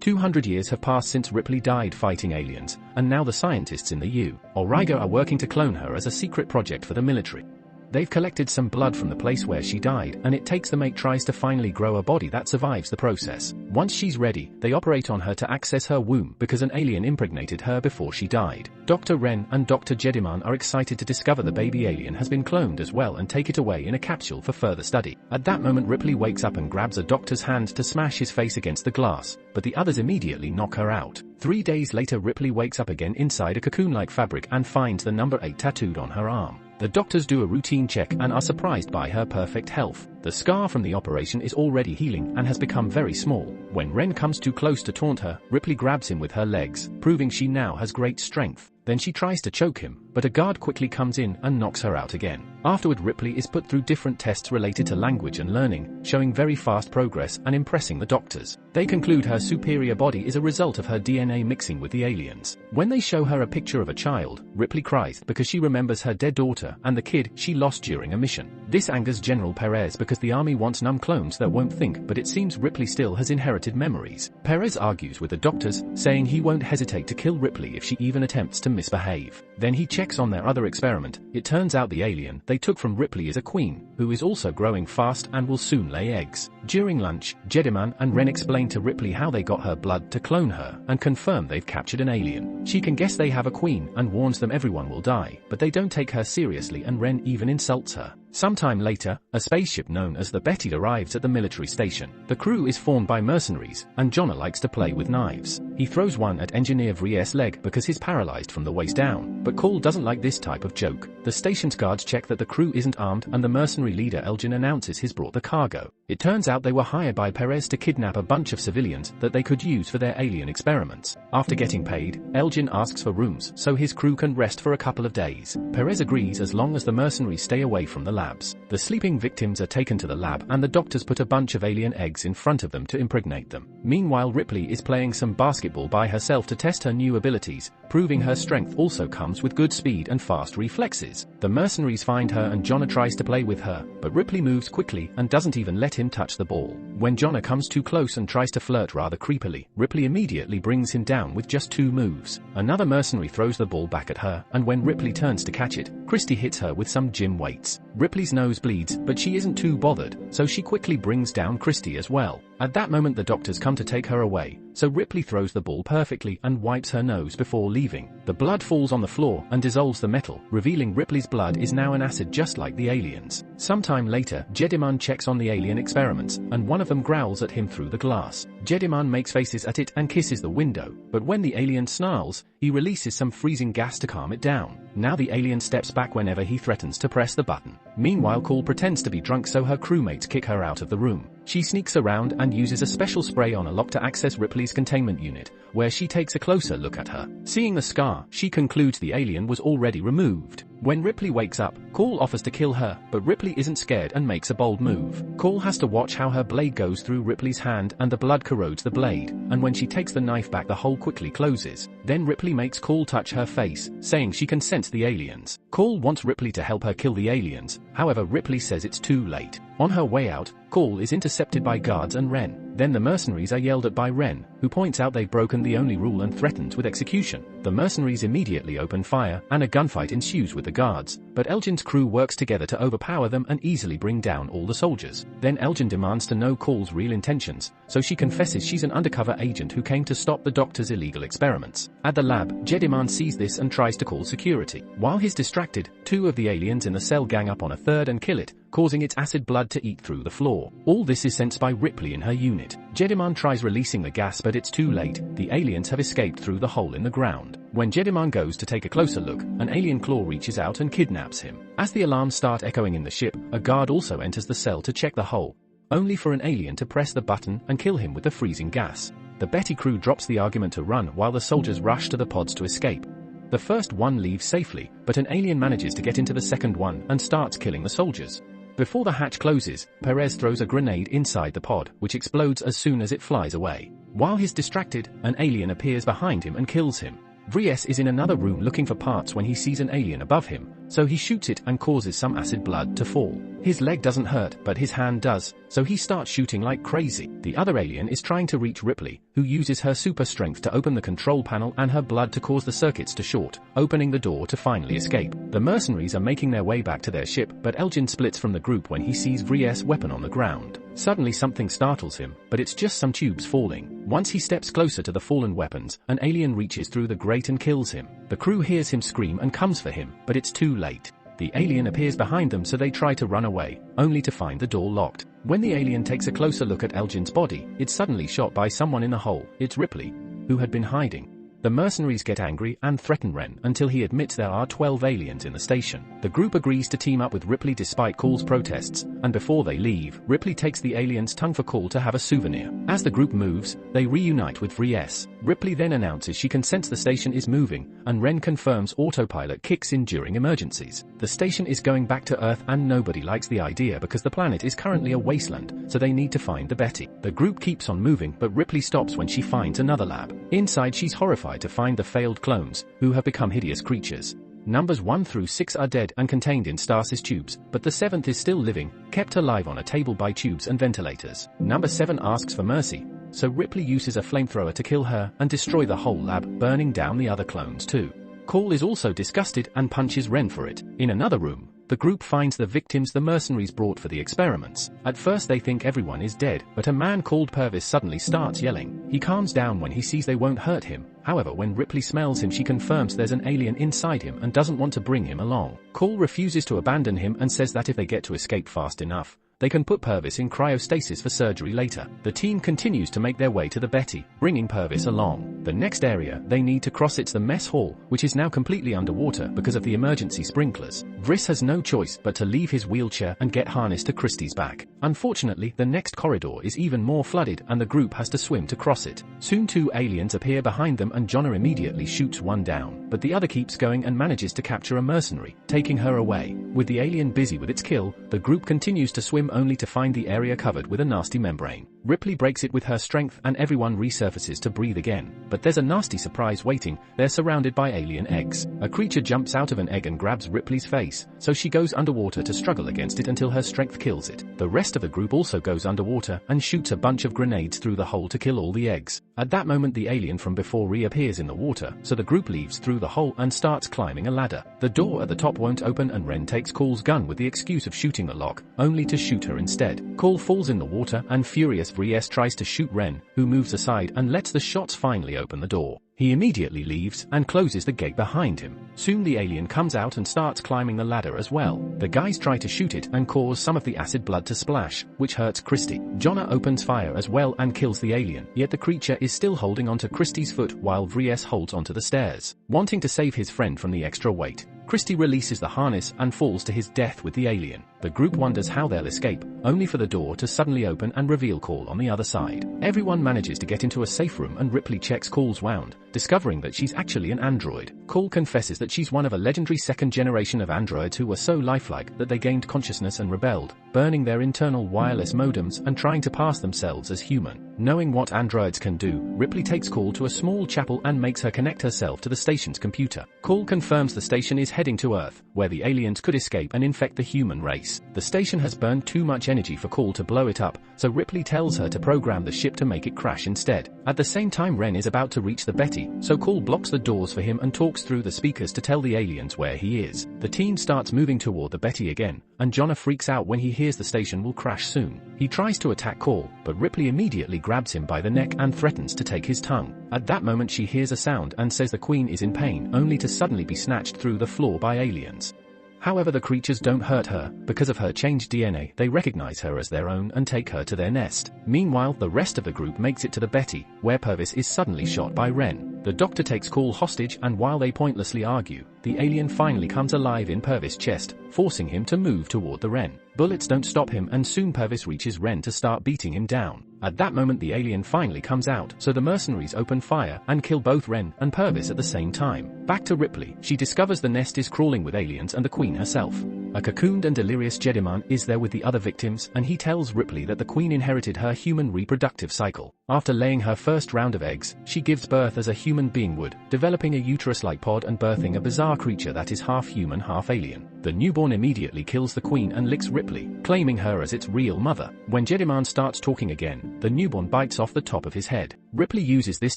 200 years have passed since Ripley died fighting aliens, and now the scientists in the Origo are working to clone her as a secret project for the military. They've collected some blood from the place where she died, and it takes the mate tries to finally grow a body that survives the process. Once she's ready, they operate on her to access her womb because an alien impregnated her before she died. Dr. Wren and Dr. Jediman are excited to discover the baby alien has been cloned as well and take it away in a capsule for further study. At that moment Ripley wakes up and grabs a doctor's hand to smash his face against the glass, but the others immediately knock her out. 3 days later Ripley wakes up again inside a cocoon-like fabric and finds the number 8 tattooed on her arm. The doctors do a routine check and are surprised by her perfect health. The scar from the operation is already healing and has become very small. When Wren comes too close to taunt her, Ripley grabs him with her legs, proving she now has great strength. Then she tries to choke him, but a guard quickly comes in and knocks her out again. Afterward Ripley is put through different tests related to language and learning, showing very fast progress and impressing the doctors. They conclude her superior body is a result of her DNA mixing with the aliens. When they show her a picture of a child, Ripley cries because she remembers her dead daughter and the kid she lost during a mission. This angers General Perez because the army wants numb clones that won't think, but it seems Ripley still has inherited memories. Perez argues with the doctors, saying he won't hesitate to kill Ripley if she even attempts to misbehave. Then he checks on their other experiment. It turns out the alien they took from Ripley is a queen, who is also growing fast and will soon lay eggs. During lunch, Jediman and Wren explain to Ripley how they got her blood to clone her, and confirm they've captured an alien. She can guess they have a queen and warns them everyone will die, but they don't take her seriously and Wren even insults her. Sometime later, a spaceship known as the Betty arrives at the military station. The crew is formed by mercenaries, and Jonna likes to play with knives. He throws one at Engineer Vries' leg because he's paralyzed from the waist down, but Cole doesn't like this type of joke. The station's guards check that the crew isn't armed and the mercenary leader Elgin announces he's brought the cargo. It turns out they were hired by Perez to kidnap a bunch of civilians that they could use for their alien experiments. After getting paid, Elgin asks for rooms so his crew can rest for a couple of days. Perez agrees as long as the mercenaries stay away from the labs. The sleeping victims are taken to the lab and the doctors put a bunch of alien eggs in front of them to impregnate them. Meanwhile Ripley is playing some basketball by herself to test her new abilities, proving her strength also comes with good speed and fast reflexes. The mercenaries find her and Jonna tries to play with her, but Ripley moves quickly and doesn't even let him touch the ball. When Jonna comes too close and tries to flirt rather creepily, Ripley immediately brings him down with just 2 moves. Another mercenary throws the ball back at her, and when Ripley turns to catch it, Christy hits her with some gym weights. Ripley's nose bleeds, but she isn't too bothered, so she quickly brings down Christy as well. At that moment the doctors come to take her away, so Ripley throws the ball perfectly and wipes her nose before leaving. The blood falls on the floor and dissolves the metal, revealing Ripley's blood is now an acid just like the aliens. Sometime later, Jediman checks on the alien experiments, and one of them growls at him through the glass. Jediman makes faces at it and kisses the window, but when the alien snarls, he releases some freezing gas to calm it down. Now the alien steps back whenever he threatens to press the button. Meanwhile Cole pretends to be drunk so her crewmates kick her out of the room. She sneaks around and uses a special spray on a lock to access Ripley's containment unit, where she takes a closer look at her. Seeing the scar, she concludes the alien was already removed. When Ripley wakes up, Cole offers to kill her, but Ripley isn't scared and makes a bold move. Cole has to watch how her blade goes through Ripley's hand and the blood corrodes the blade, and when she takes the knife back the hole quickly closes. Then Ripley makes Cole touch her face, saying she can sense the aliens. Cole wants Ripley to help her kill the aliens, however Ripley says it's too late. On her way out, Cole is intercepted by guards and Wren. Then the mercenaries are yelled at by Wren, who points out they've broken the only rule and threatens with execution. The mercenaries immediately open fire, and a gunfight ensues with the guards, but Elgin's crew works together to overpower them and easily bring down all the soldiers. Then Elgin demands to know Cole's real intentions, so she confesses she's an undercover agent who came to stop the doctor's illegal experiments. At the lab, Jediman sees this and tries to call security. While he's distracted, 2 of the aliens in the cell gang up on a third and kill it, causing its acid blood to eat through the floor. All this is sensed by Ripley in her unit. Jediman tries releasing the gas but it's too late, the aliens have escaped through the hole in the ground. When Jediman goes to take a closer look, an alien claw reaches out and kidnaps him. As the alarms start echoing in the ship, a guard also enters the cell to check the hole, only for an alien to press the button and kill him with the freezing gas. The Betty crew drops the argument to run while the soldiers rush to the pods to escape. The first one leaves safely, but an alien manages to get into the second one and starts killing the soldiers. Before the hatch closes, Perez throws a grenade inside the pod, which explodes as soon as it flies away. While he's distracted, an alien appears behind him and kills him. Vries is in another room looking for parts when he sees an alien above him, so he shoots it and causes some acid blood to fall. His leg doesn't hurt, but his hand does, so he starts shooting like crazy. The other alien is trying to reach Ripley, who uses her super strength to open the control panel and her blood to cause the circuits to short, opening the door to finally escape. The mercenaries are making their way back to their ship, but Elgin splits from the group when he sees Vries's weapon on the ground. Suddenly something startles him, but it's just some tubes falling. Once he steps closer to the fallen weapons, an alien reaches through the grate and kills him. The crew hears him scream and comes for him, but it's too late. The alien appears behind them, so they try to run away, only to find the door locked. When the alien takes a closer look at Elgin's body, it's suddenly shot by someone in the hole. It's Ripley, who had been hiding. The mercenaries get angry and threaten Ren until he admits there are 12 aliens in the station. The group agrees to team up with Ripley despite Call's protests, and before they leave, Ripley takes the alien's tongue for Call to have a souvenir. As the group moves, they reunite with Vries. Ripley then announces she can sense the station is moving, and Ren confirms autopilot kicks in during emergencies. The station is going back to Earth and nobody likes the idea because the planet is currently a wasteland, so they need to find the Betty. The group keeps on moving, but Ripley stops when she finds another lab. Inside, she's horrified to find the failed clones, who have become hideous creatures. Numbers 1 through 6 are dead and contained in stasis tubes, but the 7th is still living, kept alive on a table by tubes and ventilators. Number 7 asks for mercy, so Ripley uses a flamethrower to kill her and destroy the whole lab, burning down the other clones too. Call is also disgusted and punches Ren for it. In another room, the group finds the victims the mercenaries brought for the experiments. At first they think everyone is dead, but a man called Purvis suddenly starts yelling. He calms down when he sees they won't hurt him. However, when Ripley smells him, she confirms there's an alien inside him and doesn't want to bring him along. Call refuses to abandon him and says that if they get to escape fast enough, they can put Purvis in cryostasis for surgery later. The team continues to make their way to the Betty, bringing Purvis along. The next area they need to cross is the mess hall, which is now completely underwater because of the emergency sprinklers. Vries has no choice but to leave his wheelchair and get harnessed to Christie's back. Unfortunately, the next corridor is even more flooded and the group has to swim to cross it. Soon 2 aliens appear behind them and Jonna immediately shoots one down, but the other keeps going and manages to capture a mercenary, taking her away. With the alien busy with its kill, the group continues to swim only to find the area covered with a nasty membrane. Ripley breaks it with her strength and everyone resurfaces to breathe again. But there's a nasty surprise waiting. They're surrounded by alien eggs. A creature jumps out of an egg and grabs Ripley's face, so she goes underwater to struggle against it until her strength kills it. The rest of the group also goes underwater and shoots a bunch of grenades through the hole to kill all the eggs. At that moment the alien from before reappears in the water, so the group leaves through the hole and starts climbing a ladder. The door at the top won't open and Ren takes Call's gun with the excuse of shooting the lock, only to shoot her instead. Call falls in the water and furious Vries tries to shoot Ren, who moves aside and lets the shots finally open the door. He immediately leaves and closes the gate behind him. Soon the alien comes out and starts climbing the ladder as well. The guys try to shoot it and cause some of the acid blood to splash, which hurts Christie. Jonna opens fire as well and kills the alien, yet the creature is still holding onto Christie's foot while Vries holds onto the stairs. Wanting to save his friend from the extra weight, Christie releases the harness and falls to his death with the alien. The group wonders how they'll escape, only for the door to suddenly open and reveal Call on the other side. Everyone manages to get into a safe room and Ripley checks Call's wound, discovering that she's actually an android. Call confesses that she's one of a legendary second generation of androids who were so lifelike that they gained consciousness and rebelled, burning their internal wireless modems and trying to pass themselves as human. Knowing what androids can do, Ripley takes Call to a small chapel and makes her connect herself to the station's computer. Call confirms the station is heading to Earth, where the aliens could escape and infect the human race. The station has burned too much energy for Call to blow it up, so Ripley tells her to program the ship to make it crash instead. At the same time, Ren is about to reach the Betty, so Call blocks the doors for him and talks through the speakers to tell the aliens where he is. The team starts moving toward the Betty again, and Jonna freaks out when he hears the station will crash soon. He tries to attack Call, but Ripley immediately grabs him by the neck and threatens to take his tongue. At that moment she hears a sound and says the Queen is in pain, only to suddenly be snatched through the floor by aliens. However, the creatures don't hurt her. Because of her changed DNA, they recognize her as their own and take her to their nest. Meanwhile, the rest of the group makes it to the Betty, where Purvis is suddenly shot by Ren. The doctor takes Call hostage, and while they pointlessly argue, the alien finally comes alive in Purvis' chest, forcing him to move toward the Ren. Bullets don't stop him, and soon Purvis reaches Ren to start beating him down. At that moment the alien finally comes out, so the mercenaries open fire and kill both Ren and Purvis at the same time. Back to Ripley, she discovers the nest is crawling with aliens and the Queen herself. A cocooned and delirious Jediman is there with the other victims, and he tells Ripley that the Queen inherited her human reproductive cycle. After laying her first round of eggs, she gives birth as a human being would, developing a uterus-like pod and birthing a bizarre creature that is half human, half alien. The newborn immediately kills the Queen and licks Ripley, claiming her as its real mother. When Jediman starts talking again, the newborn bites off the top of his head. Ripley uses this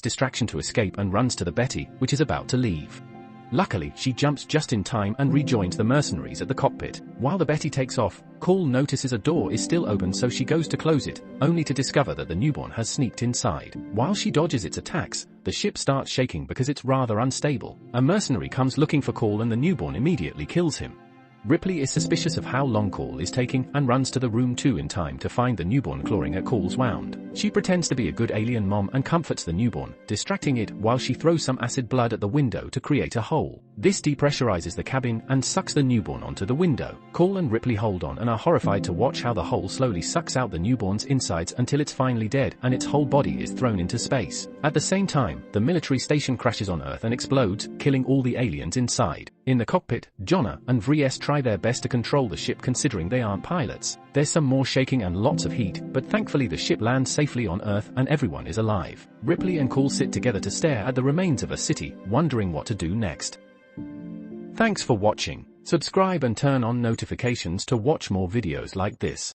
distraction to escape and runs to the Betty, which is about to leave. Luckily, she jumps just in time and rejoins the mercenaries at the cockpit. While the Betty takes off, Cole notices a door is still open, so she goes to close it, only to discover that the newborn has sneaked inside. While she dodges its attacks, the ship starts shaking because it's rather unstable. A mercenary comes looking for Cole and the newborn immediately kills him. Ripley is suspicious of how long Cole is taking and runs to the room 2 in time to find the newborn clawing at Cole's wound. She pretends to be a good alien mom and comforts the newborn, distracting it while she throws some acid blood at the window to create a hole. This depressurizes the cabin and sucks the newborn onto the window. Cole and Ripley hold on and are horrified to watch how the hole slowly sucks out the newborn's insides until it's finally dead and its whole body is thrown into space. At the same time, the military station crashes on Earth and explodes, killing all the aliens inside. In the cockpit, Jonna and Vries try their best to control the ship considering they aren't pilots. There's some more shaking and lots of heat, but thankfully the ship lands safely on Earth and everyone is alive. Ripley and Cole sit together to stare at the remains of a city, wondering what to do next. Thanks for watching. Subscribe and turn on notifications to watch more videos like this.